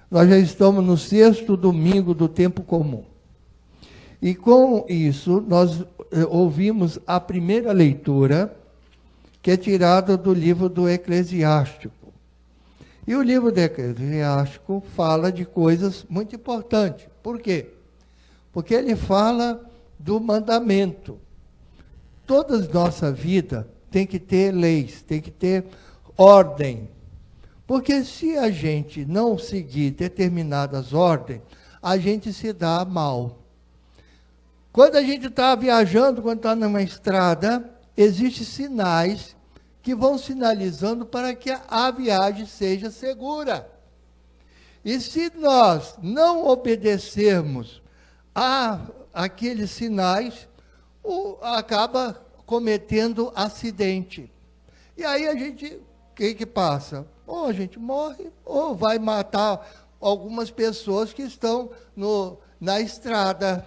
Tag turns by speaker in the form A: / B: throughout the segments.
A: Nós já estamos no 6º domingo do tempo comum. E com isso, nós ouvimos a primeira leitura, que é tirada do livro do Eclesiástico. E o livro do Eclesiástico fala de coisas muito importantes. Por quê? Porque ele fala do mandamento. Toda nossa vida tem que ter leis, tem que ter ordem. Porque se a gente não seguir determinadas ordens, a gente se dá mal. Quando a gente está viajando, quando está numa estrada, existem sinais que vão sinalizando para que a viagem seja segura. E se nós não obedecermos aqueles sinais, acaba cometendo acidente. E aí a gente, o que passa? Ou a gente morre, ou vai matar algumas pessoas que estão na estrada.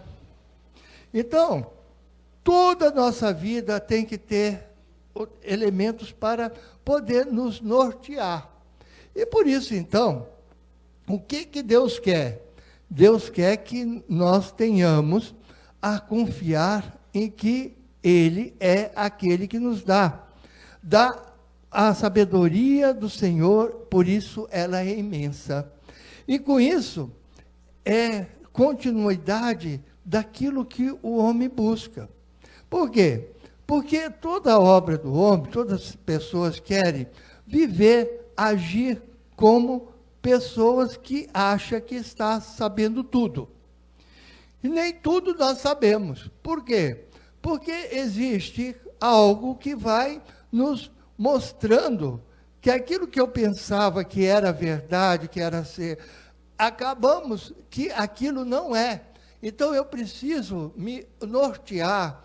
A: Então, toda a nossa vida tem que ter elementos para poder nos nortear. E por isso, então, o que Deus quer? Deus quer que nós tenhamos a confiar em que Ele é aquele que nos dá a sabedoria do Senhor, por isso ela é imensa. E com isso, é continuidade daquilo que o homem busca. Por quê? Porque toda a obra do homem, todas as pessoas querem viver, agir como pessoas que acham que está sabendo tudo. E nem tudo nós sabemos. Por quê? Porque existe algo que vai nos mostrando que aquilo que eu pensava que era verdade, que era ser, acabamos que aquilo não é. Então eu preciso me nortear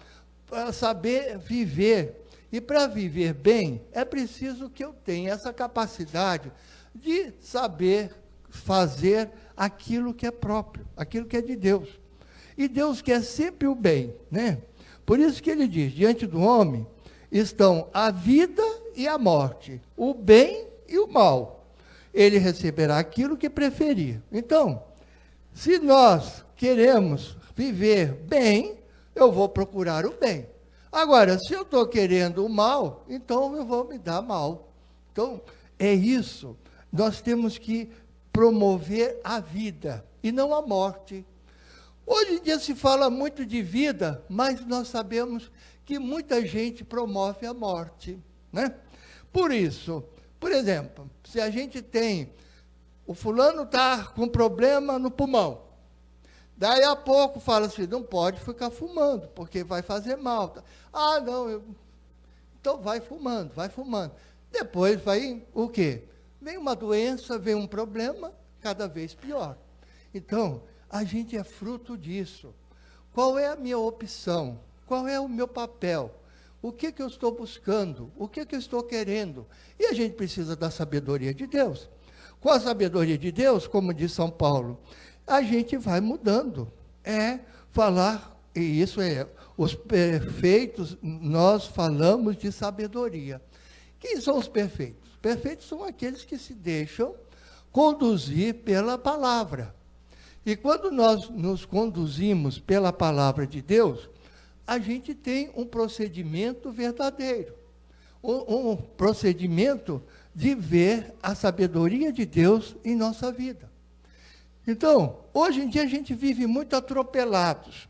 A: para saber viver. E para viver bem, é preciso que eu tenha essa capacidade de saber fazer aquilo que é próprio, aquilo que é de Deus. E Deus quer sempre o bem, né? Por isso que ele diz, diante do homem estão a vida e a morte, o bem e o mal. Ele receberá aquilo que preferir. Então, se nós queremos viver bem, eu vou procurar o bem. Agora, se eu estou querendo o mal, então eu vou me dar mal. Então, é isso. Nós temos que promover a vida e não a morte. Hoje em dia se fala muito de vida, mas nós sabemos que muita gente promove a morte, né? Por isso, por exemplo, se a gente tem, o fulano está com problema no pulmão, daí a pouco fala assim, não pode ficar fumando, porque vai fazer mal. Ah, não, então vai fumando, vai fumando. Depois vai o quê? Vem uma doença, vem um problema, cada vez pior. Então, a gente é fruto disso. Qual é a minha opção? Qual é o meu papel? O que eu estou buscando? O que eu estou querendo? E a gente precisa da sabedoria de Deus. Com a sabedoria de Deus, como diz São Paulo, a gente vai mudando. É falar, e isso é, os perfeitos, nós falamos de sabedoria. Quem são os perfeitos? Os perfeitos são aqueles que se deixam conduzir pela palavra. E quando nós nos conduzimos pela palavra de Deus, a gente tem um procedimento verdadeiro. Um procedimento de ver a sabedoria de Deus em nossa vida. Então, hoje em dia a gente vive muito atropelados.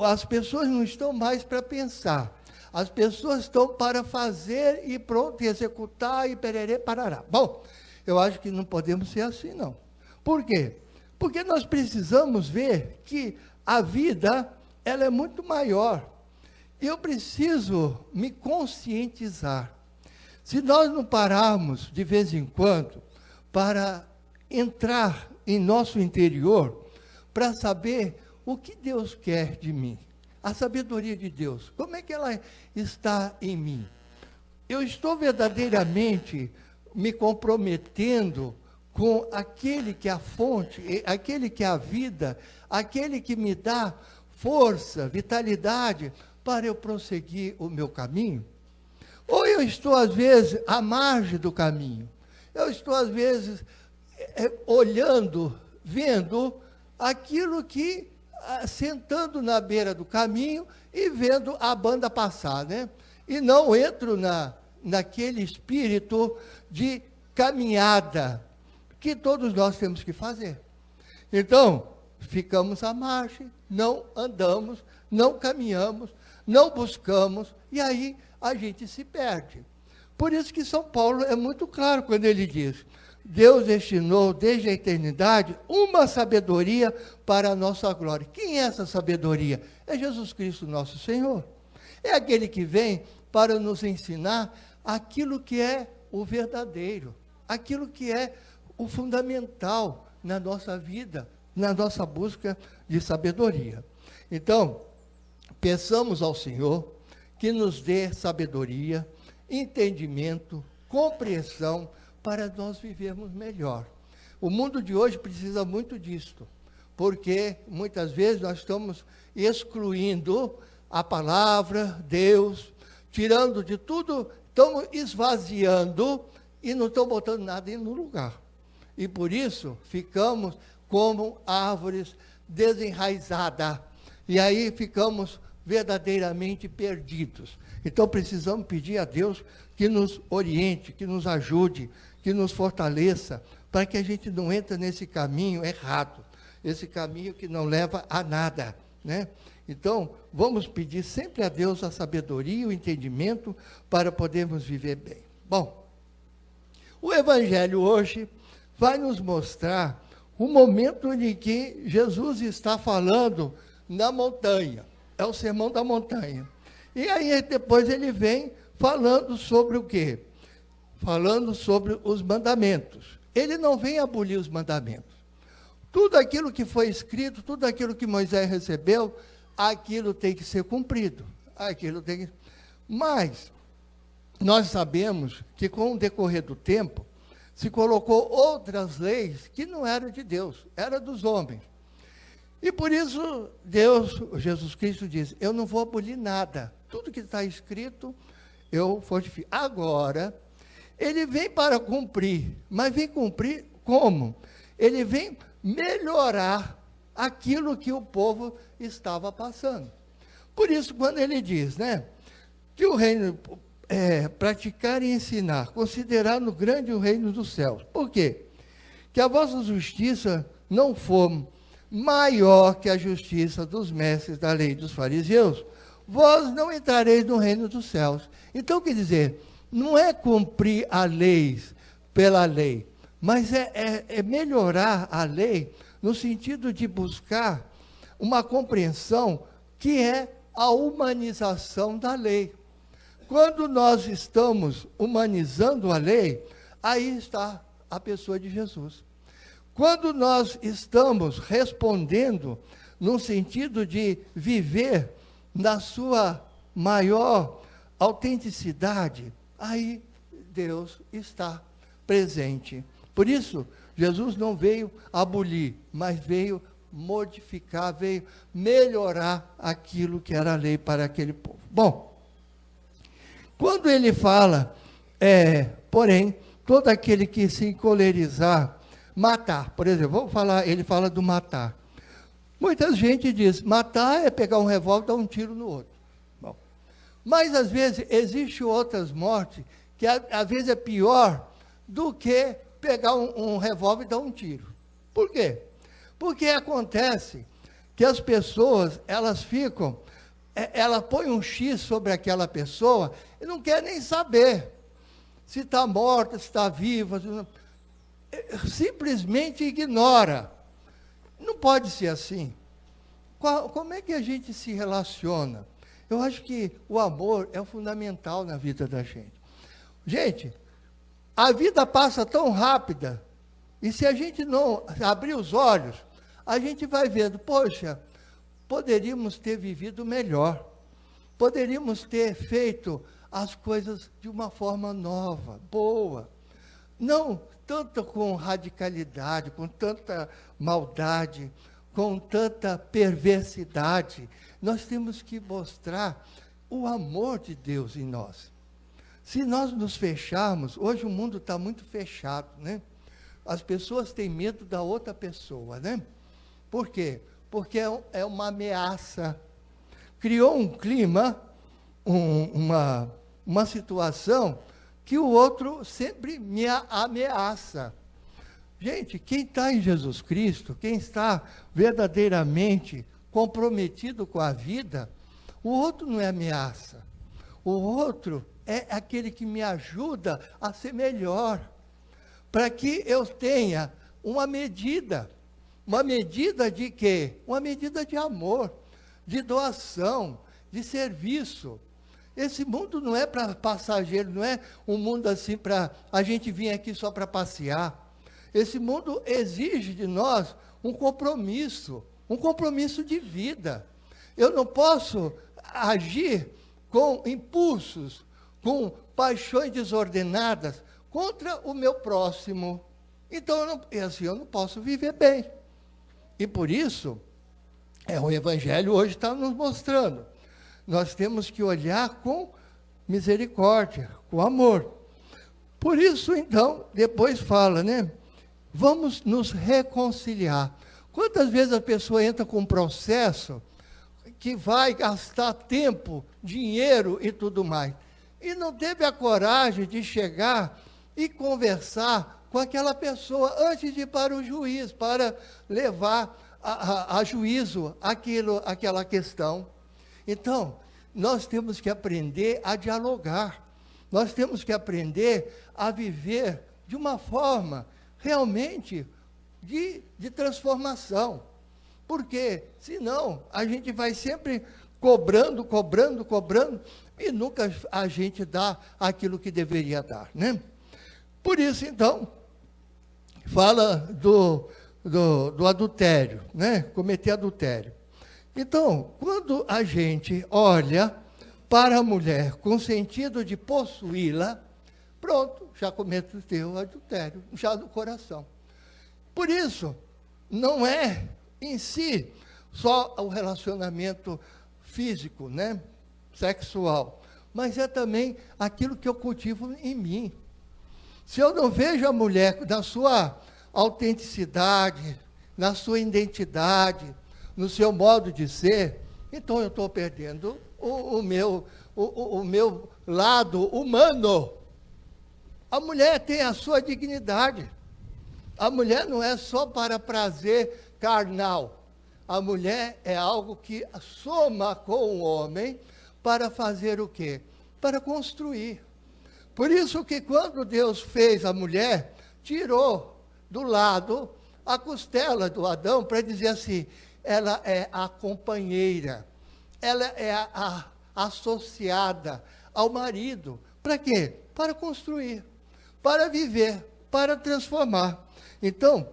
A: As pessoas não estão mais para pensar. As pessoas estão para fazer e pronto, e executar e pererê, parará. Bom, eu acho que não podemos ser assim, não. Por quê? Porque nós precisamos ver que a vida, ela é muito maior. Eu preciso me conscientizar. Se nós não pararmos, de vez em quando, para entrar em nosso interior, para saber o que Deus quer de mim, a sabedoria de Deus, como é que ela está em mim? Eu estou verdadeiramente me comprometendo com aquele que é a fonte, aquele que é a vida, aquele que me dá força, vitalidade, para eu prosseguir o meu caminho? Ou eu estou, às vezes, à margem do caminho? Eu estou, às vezes, olhando, vendo aquilo que, sentando na beira do caminho e vendo a banda passar, né? E não entro naquele espírito de caminhada que todos nós temos que fazer. Então, ficamos à margem, não andamos, não caminhamos, não buscamos, e aí a gente se perde. Por isso que São Paulo é muito claro quando ele diz: Deus destinou desde a eternidade uma sabedoria para a nossa glória. Quem é essa sabedoria? É Jesus Cristo, nosso Senhor. É aquele que vem para nos ensinar aquilo que é o verdadeiro, aquilo que é o fundamental na nossa vida, na nossa busca de sabedoria. Então, peçamos ao Senhor que nos dê sabedoria, entendimento, compreensão, para nós vivermos melhor. O mundo de hoje precisa muito disto, porque muitas vezes nós estamos excluindo a palavra, Deus, tirando de tudo, estamos esvaziando e não estamos botando nada no lugar. E por isso ficamos como árvores desenraizadas. E aí ficamos verdadeiramente perdidos. Então precisamos pedir a Deus que nos oriente, que nos ajude, que nos fortaleça, para que a gente não entre nesse caminho errado, esse caminho que não leva a nada, né? Então, vamos pedir sempre a Deus a sabedoria e o entendimento para podermos viver bem. Bom, o Evangelho hoje vai nos mostrar o momento em que Jesus está falando na montanha. É o Sermão da Montanha. E aí depois ele vem falando sobre o quê? Falando sobre os mandamentos. Ele não vem abolir os mandamentos. Tudo aquilo que foi escrito, tudo aquilo que Moisés recebeu, aquilo tem que ser cumprido. Mas nós sabemos que com o decorrer do tempo, se colocou outras leis que não eram de Deus, eram dos homens. E por isso Deus, Jesus Cristo diz: eu não vou abolir nada. Tudo que está escrito, eu fortifico. Agora, ele vem para cumprir, mas vem cumprir como? Ele vem melhorar aquilo que o povo estava passando. Por isso, quando ele diz, né, que o reino praticar e ensinar, considerar no grande o reino dos céus. Por quê? Que a vossa justiça não for maior que a justiça dos mestres da lei dos fariseus, vós não entrareis no reino dos céus. Então, quer dizer, não é cumprir a lei pela lei, mas é melhorar a lei no sentido de buscar uma compreensão que é a humanização da lei. Quando nós estamos humanizando a lei, aí está a pessoa de Jesus. Quando nós estamos respondendo no sentido de viver na sua maior autenticidade, aí Deus está presente. Por isso, Jesus não veio abolir, mas veio modificar, veio melhorar aquilo que era a lei para aquele povo. Bom, quando ele fala, porém, todo aquele que se encolerizar, matar, por exemplo, vamos falar, ele fala do matar. Muita gente diz, matar é pegar um revólver e dar um tiro no outro. Bom, mas às vezes existem outras mortes que às vezes é pior do que pegar um revólver e dar um tiro. Por quê? Porque acontece que as pessoas, elas ficam, ela põe um X sobre aquela pessoa e não quer nem saber se está morta, se está viva, simplesmente ignora. Não pode ser assim. Como é que a gente se relaciona? Eu acho que o amor é o fundamental na vida da gente. Gente, a vida passa tão rápida, e se a gente não abrir os olhos, a gente vai vendo, poxa, poderíamos ter vivido melhor, poderíamos ter feito as coisas de uma forma nova, boa, não tanto com radicalidade, com tanta maldade, com tanta perversidade. Nós temos que mostrar o amor de Deus em nós. Se nós nos fecharmos, hoje o mundo está muito fechado, né? As pessoas têm medo da outra pessoa, né? Por quê? Porque é uma ameaça. Criou um clima, uma situação que o outro sempre me ameaça. Gente, quem está em Jesus Cristo, quem está verdadeiramente comprometido com a vida, o outro não é ameaça. O outro é aquele que me ajuda a ser melhor, para que eu tenha uma medida. Uma medida de quê? Uma medida de amor, de doação, de serviço. Esse mundo não é para passageiro, não é um mundo assim para a gente vir aqui só para passear. Esse mundo exige de nós um compromisso de vida. Eu não posso agir com impulsos, com paixões desordenadas contra o meu próximo. Então, eu não posso viver bem. E por isso, o Evangelho hoje está nos mostrando. Nós temos que olhar com misericórdia, com amor. Por isso, então, depois fala, né? Vamos nos reconciliar. Quantas vezes a pessoa entra com um processo que vai gastar tempo, dinheiro e tudo mais, e não teve a coragem de chegar e conversar com aquela pessoa antes de ir para o juiz, para levar a juízo aquela questão. Então, nós temos que aprender a dialogar, nós temos que aprender a viver de uma forma realmente de transformação. Porque, senão, a gente vai sempre cobrando, e nunca a gente dá aquilo que deveria dar, né? Por isso, então, fala do adultério, né? Cometer adultério. Então, quando a gente olha para a mulher com sentido de possuí-la, pronto, já cometeu adultério, já no coração. Por isso, não é em si só o relacionamento físico, né? Sexual, mas é também aquilo que eu cultivo em mim. Se eu não vejo a mulher na sua autenticidade, na sua identidade, no seu modo de ser, então eu estou perdendo o meu lado humano. A mulher tem a sua dignidade. A mulher não é só para prazer carnal. A mulher é algo que soma com o homem para fazer o quê? Para construir. Por isso que quando Deus fez a mulher, tirou do lado a costela do Adão para dizer assim, ela é a companheira, ela é a associada ao marido. Para quê? Para construir, para viver, para transformar. Então,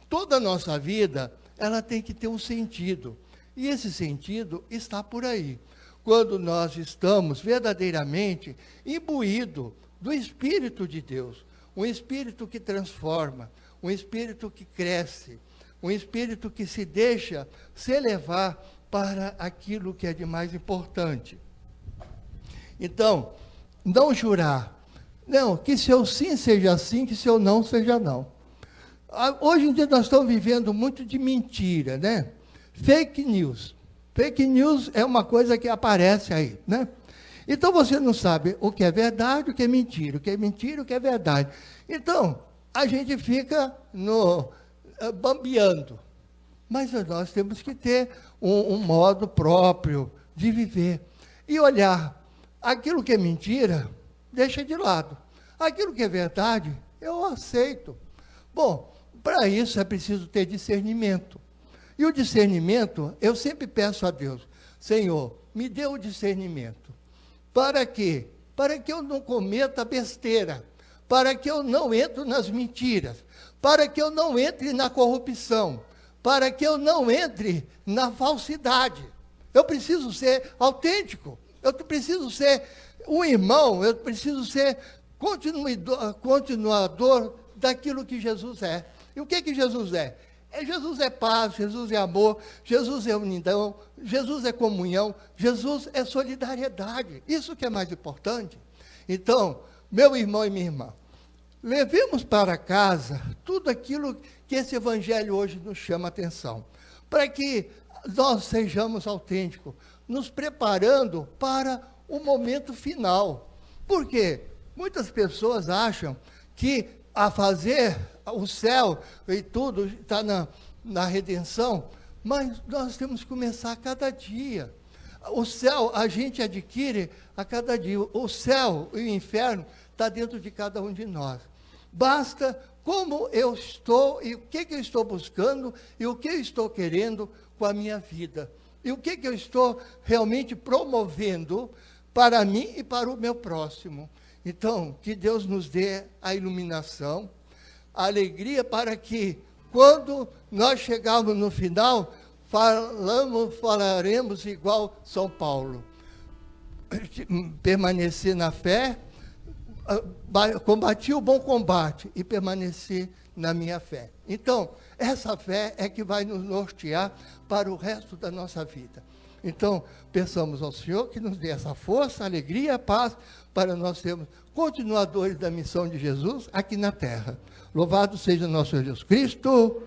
A: toda a nossa vida, ela tem que ter um sentido. E esse sentido está por aí. Quando nós estamos verdadeiramente imbuídos do Espírito de Deus, um Espírito que transforma, um Espírito que cresce, um Espírito que se deixa se levar para aquilo que é de mais importante. Então, não jurar. Não, que seu sim seja sim, que seu não seja não. Hoje em dia nós estamos vivendo muito de mentira, né? Fake news. Fake news é uma coisa que aparece aí, né? Então você não sabe o que é verdade, o que é mentira, o que é mentira, o que é verdade. Então, a gente fica bambeando. Mas nós temos que ter um modo próprio de viver. E olhar aquilo que é mentira, deixa de lado. Aquilo que é verdade, eu aceito. Bom, para isso é preciso ter discernimento. E o discernimento, eu sempre peço a Deus, Senhor, me dê o discernimento. Para quê? Para que eu não cometa besteira, para que eu não entre nas mentiras, para que eu não entre na corrupção, para que eu não entre na falsidade. Eu preciso ser autêntico, eu preciso ser um irmão, eu preciso ser continuador daquilo que Jesus é. E o que Jesus é? Jesus é paz, Jesus é amor, Jesus é unidão, Jesus é comunhão, Jesus é solidariedade. Isso que é mais importante. Então, meu irmão e minha irmã, levemos para casa tudo aquilo que esse evangelho hoje nos chama a atenção, para que nós sejamos autênticos, nos preparando para o momento final. Por quê? Muitas pessoas acham que a fazer o céu e tudo está na redenção, mas nós temos que começar a cada dia. O céu a gente adquire a cada dia. O céu e o inferno está dentro de cada um de nós. Basta como eu estou e o que eu estou buscando e o que eu estou querendo com a minha vida. E o que eu estou realmente promovendo para mim e para o meu próximo. Então, que Deus nos dê a iluminação, a alegria para que, quando nós chegarmos no final, falaremos igual São Paulo. Permanecer na fé, combati o bom combate e permanecer na minha fé. Então, essa fé é que vai nos nortear para o resto da nossa vida. Então, peçamos ao Senhor que nos dê essa força, alegria, paz, para nós sermos continuadores da missão de Jesus aqui na terra. Louvado seja nosso Jesus Cristo.